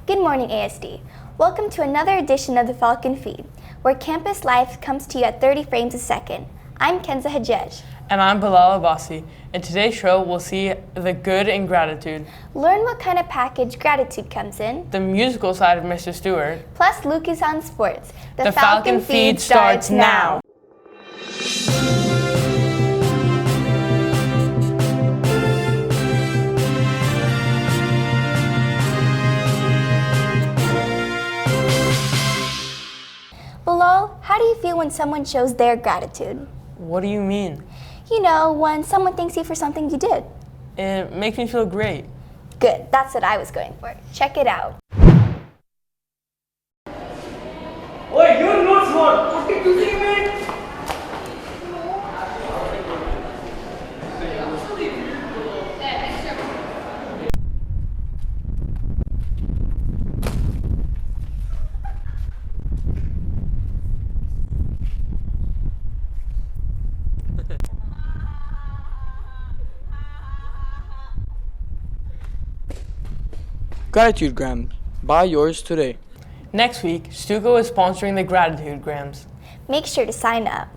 Good morning, ASD. Welcome to another edition of the Falcon Feed, where campus life comes to you at 30 frames a second. I'm Kenza Belal. And I'm Belal Abbasi. In today's show, we'll see the good in gratitude. Learn what kind of package gratitude comes in. The musical side of Mr. Stewart. Plus Luke is on sports. The Falcon Feed starts now. Belal, how do you feel when someone shows their gratitude? What do you mean? You know, when someone thanks you for something you did. It makes me feel great. Good, that's what I was going for. Check it out. Oi, you're not smart. What are you doing, man? Gratitude Grams. Buy yours today. Next week, Stuco is sponsoring the Gratitude Grams. Make sure to sign up.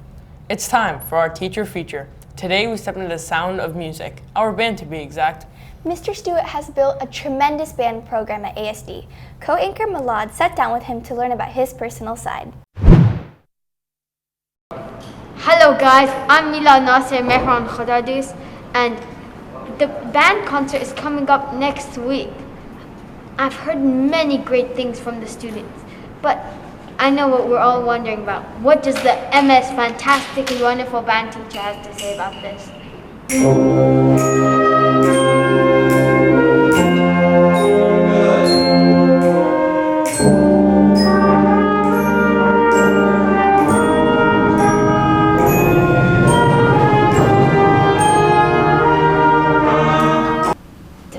It's time for our teacher feature. Today we step into the sound of music, our band to be exact. Mr. Stewart has built a tremendous band program at ASD. Co-anchor Malad sat down with him to learn about his personal side. Hello guys, I'm Milad Nasser Mehran Khadadis, and the band concert is coming up next week. I've heard many great things from the students, but I know what we're all wondering about. What does the MS Fantastically Wonderful Band teacher have to say about this?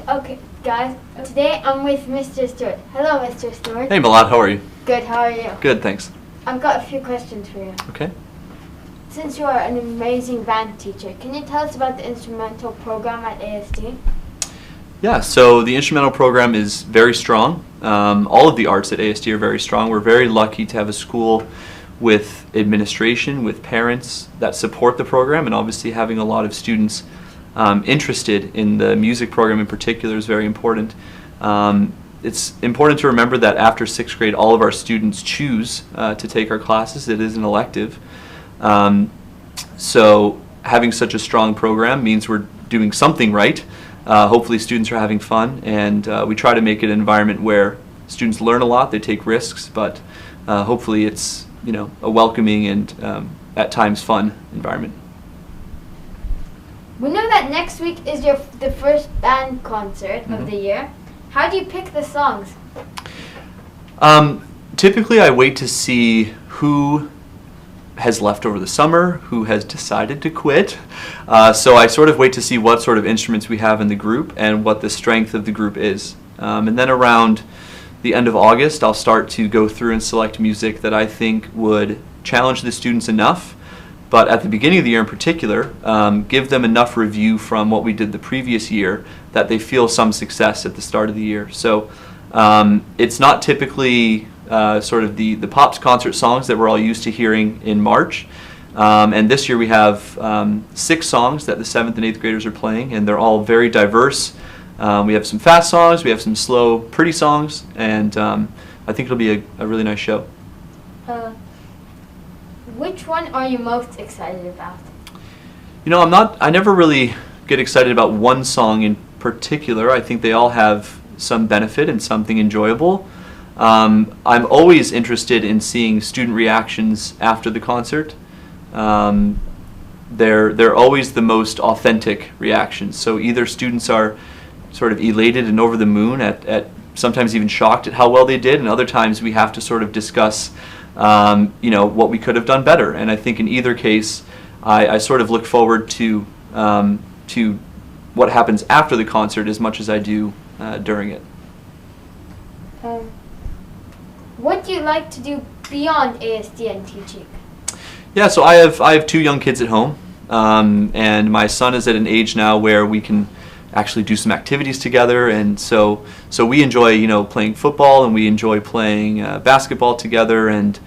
Okay, guys, today I'm with Mr. Stewart. Hello, Mr. Stewart. Hey Milad, how are you? Good, how are you? Good, thanks. I've got a few questions for you. Okay. Since you are an amazing band teacher, can you tell us about the instrumental program at ASD? Yeah, so the instrumental program is very strong. All of the arts at ASD are very strong. We're very lucky to have a school with administration, with parents that support the program, and obviously having a lot of students interested in the music program in particular is very important. It's important to remember that after 6th grade, all of our students choose to take our classes. It is an elective. So having such a strong program means we're doing something right. Hopefully students are having fun, and we try to make it an environment where students learn a lot, they take risks, but hopefully it's, you know, a welcoming and at times fun environment. We know that next week is the first band concert of the year. How do you pick the songs? Typically I wait to see who has left over the summer, who has decided to quit. So I sort of wait to see what sort of instruments we have in the group and what the strength of the group is. And then around the end of August, I'll start to go through and select music that I think would challenge the students enough, but at the beginning of the year in particular, give them enough review from what we did the previous year that they feel some success at the start of the year. So it's not typically sort of the Pops concert songs that we're all used to hearing in March. And this year we have 6 songs that the 7th and 8th graders are playing, and they're all very diverse. We have some fast songs, we have some slow, pretty songs, and I think it'll be a really nice show. Which one are you most excited about? You know, I never really get excited about one song in particular. I think they all have some benefit and something enjoyable. I'm always interested in seeing student reactions after the concert. They're always the most authentic reactions. So either students are sort of elated and over the moon at sometimes even shocked at how well they did, and other times we have to sort of discuss you know, what we could have done better. And I think in either case, I sort of look forward to what happens after the concert as much as I do during it. What do you like to do beyond ASD and teaching? Yeah, so I have 2 young kids at home, and my son is at an age now where we can actually do some activities together. And so we enjoy, playing football, and we enjoy playing basketball together, and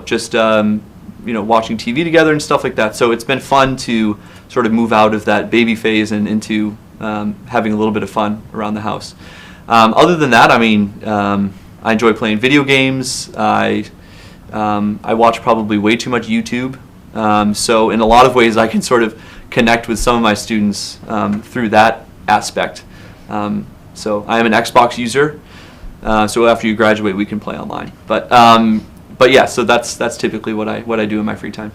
just watching TV together and stuff like that. So it's been fun to sort of move out of that baby phase and into having a little bit of fun around the house. Other than that, I enjoy playing video games. I watch probably way too much YouTube. So in a lot of ways, I can sort of connect with some of my students through that aspect. So I am an Xbox user. So after you graduate, we can play online. But yeah, so that's typically what I do in my free time.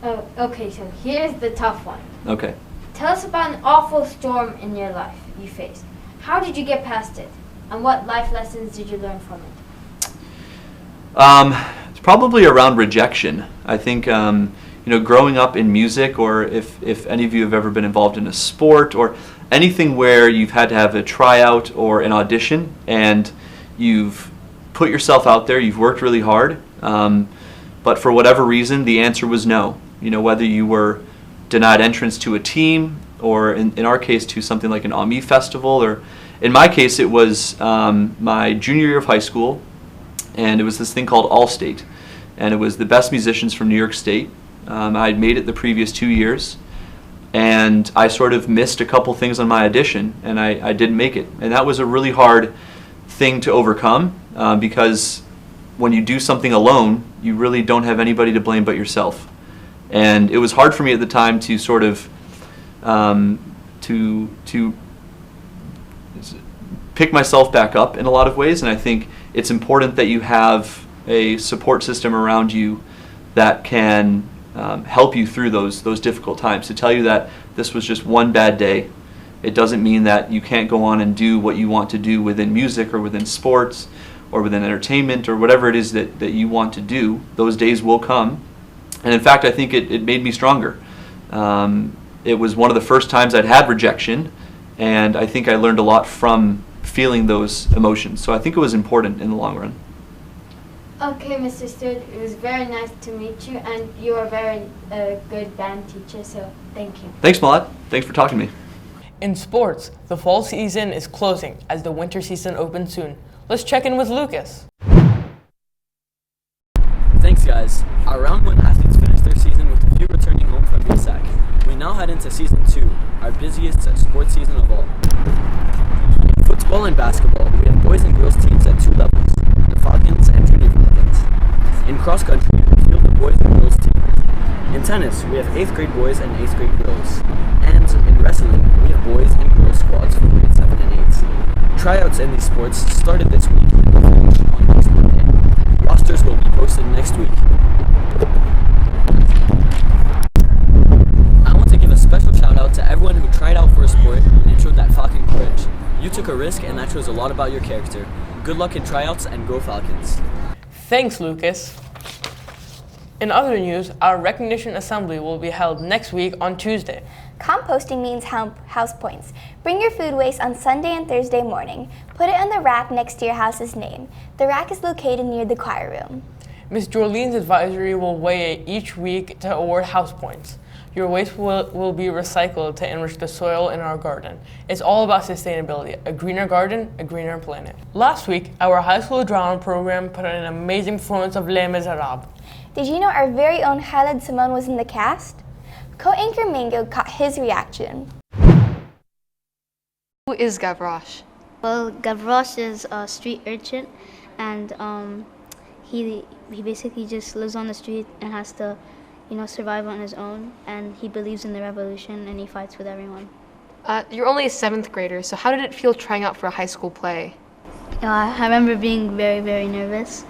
Oh, okay, so here's the tough one. Okay. Tell us about an awful storm in your life you faced. How did you get past it? And what life lessons did you learn from it? It's probably around rejection. I think, growing up in music, or if any of you have ever been involved in a sport or anything where you've had to have a tryout or an audition, and you've put yourself out there, you've worked really hard, but for whatever reason, the answer was no. Whether you were denied entrance to a team, or in our case to something like an AMI festival, or in my case it was my junior year of high school, and it was this thing called All-State, and it was the best musicians from New York State. I had made it the previous 2 years, and I sort of missed a couple things on my audition, and I didn't make it. And that was a really hard thing to overcome, because when you do something alone, you really don't have anybody to blame but yourself. And it was hard for me at the time to sort of to pick myself back up in a lot of ways, and I think it's important that you have a support system around you that can help you through those difficult times, to tell you that this was just one bad day. It doesn't mean that you can't go on and do what you want to do within music or within sports or within entertainment or whatever it is that you want to do. Those days will come. And in fact, I think it made me stronger. It was one of the first times I'd had rejection, and I think I learned a lot from feeling those emotions. So I think it was important in the long run. Okay, Mr. Stewart, it was very nice to meet you, and you are a very good band teacher, so thank you. Thanks, Malad. Thanks for talking to me. In sports, the fall season is closing as the winter season opens soon. Let's check in with Lucas. Thanks, guys. Our round 1 athletes finished their season with a few returning home from BSAC. We now head into season 2, our busiest sports season of all. In football and basketball, we have boys and girls teams at 2 levels, the Falcons and junior Falcons. In cross country, we field the boys and girls teams. In tennis, we have 8th grade boys and 8th grade girls. And in wrestling, we have boys and girls squads for grades 7 and 8. Tryouts in these sports started this week and will finish on next Monday. Rosters will be posted next week. I want to give a special shout out to everyone who tried out for a sport and showed that Falcon courage. You took a risk, and that shows a lot about your character. Good luck in tryouts, and go Falcons. Thanks, Lucas. In other news, our recognition assembly will be held next week on Tuesday. Composting means house points. Bring your food waste on Sunday and Thursday morning. Put it on the rack next to your house's name. The rack is located near the choir room. Ms. Jolene's advisory will weigh it each week to award house points. Your waste will be recycled to enrich the soil in our garden. It's all about sustainability. A greener garden, a greener planet. Last week, our high school drama program put on an amazing performance of Les Miserables. Did you know our very own Khaled Simone was in the cast? Co-anchor Mango caught his reaction. Who is Gavroche? Well, Gavroche is a street urchin, and he basically just lives on the street and has to, survive on his own. And he believes in the revolution, and he fights with everyone. You're only a 7th grader, so how did it feel trying out for a high school play? I remember being very, very nervous,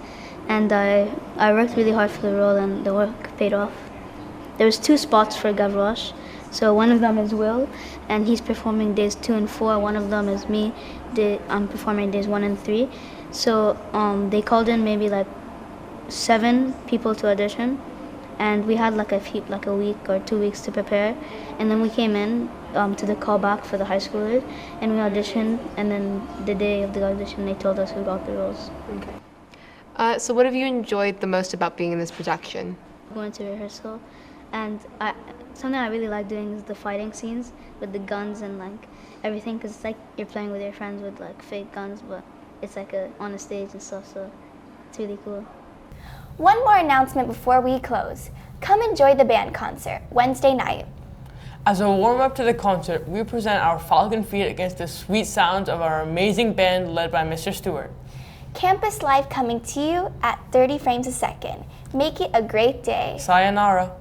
and I worked really hard for the role, and the work paid off. There was 2 spots for Gavroche. So one of them is Will, and he's performing days 2 and 4. One of them is me. I'm performing days 1 and 3. So they called in maybe like 7 people to audition, and we had like a week or 2 weeks to prepare. And then we came in to the callback for the high schoolers, and we auditioned. And then the day of the audition, they told us who got the roles. Okay. So what have you enjoyed the most about being in this production? Going to rehearsal And something I really like doing is the fighting scenes with the guns and like everything, because it's like you're playing with your friends with like fake guns, but it's like on a stage and stuff, so it's really cool. One more announcement before we close. Come enjoy the band concert Wednesday night. As a warm-up to the concert, we present our Falcon Feed against the sweet sounds of our amazing band led by Mr. Stewart. Campus Live coming to you at 30 frames a second. Make it a great day. Sayonara.